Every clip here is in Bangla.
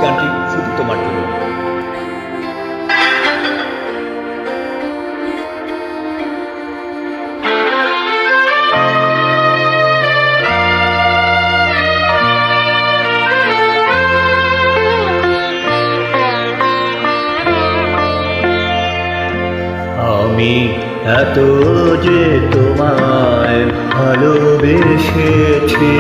গানটি শুধু তোমার জন্য। আমি এত যে তোমায় ভালোবেসেছি,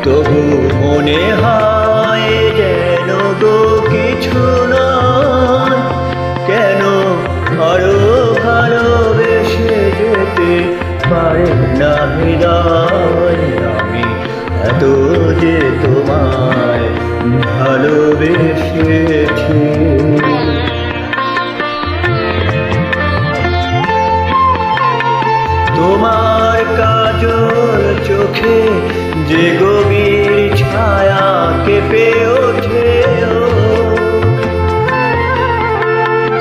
তবু মনে হয় যেন গো কিছু নয়। কেন আরো ভালোবেসে যেতে পারে না হৃদয়? আমি এত যে তোমায় ভালোবেসেছি। তোমার কাজল চোখে যে গভীর ছায়া কেঁপে ওঠে,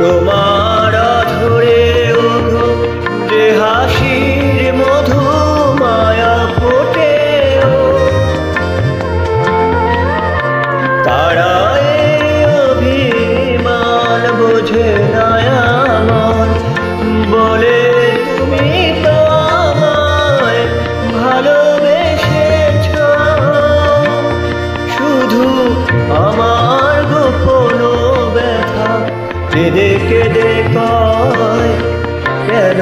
তোমার অধরে ওঠো যে হাসির মধু মায়া ফোটে, তারা অভিমান বোঝে না আমার, বলে তুমি তো আমায় ভালোবেসেছ। শুধু আমার গোপন ব্যথা কেঁদে কেঁদে কয়, কেন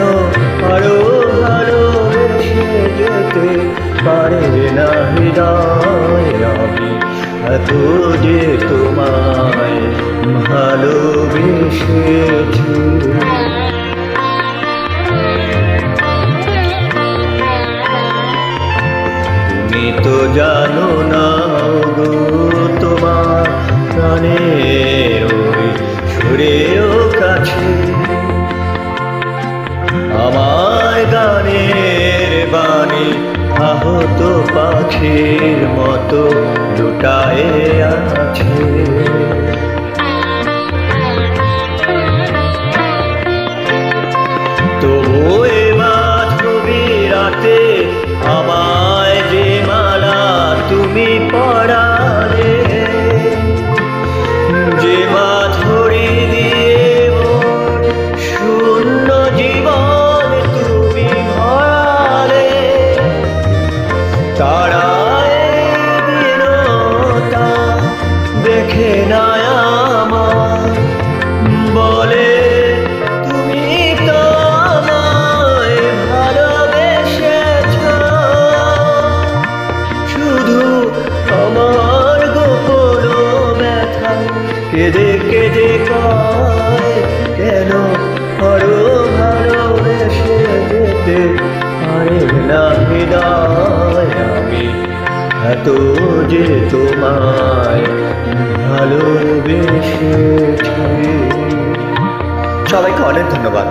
আরো ভালোবেসে যেতে পারে না হৃদয়? আমি এত যে তোমায় ভালোবেসেছি। তুমি তো জানো না গো, তোমার প্রাণের ওই সুরেও কাছে আমার গানের বাণী আহত পাখির মতো লুটায়ে আছে। তবু এ মাধবী রাতে আমায় যে মালা তুমি পরালে, যে মাধুরী দিয়ে মোর শূন্য জীবন তুমি ভরালে, তারা দিনটা দেখে না আমার, বলে তুমি তো আমায় ভালোবেসেছ। শুধু আমার গোপন ব্যথা কেঁদে কেঁদে কয়, কেন আরো ভালোবেসে যেতে পারে না হৃদয়? আমি এত যে তোমায় ভালোবেসেছি। সবাইকে অনেক ধন্যবাদ।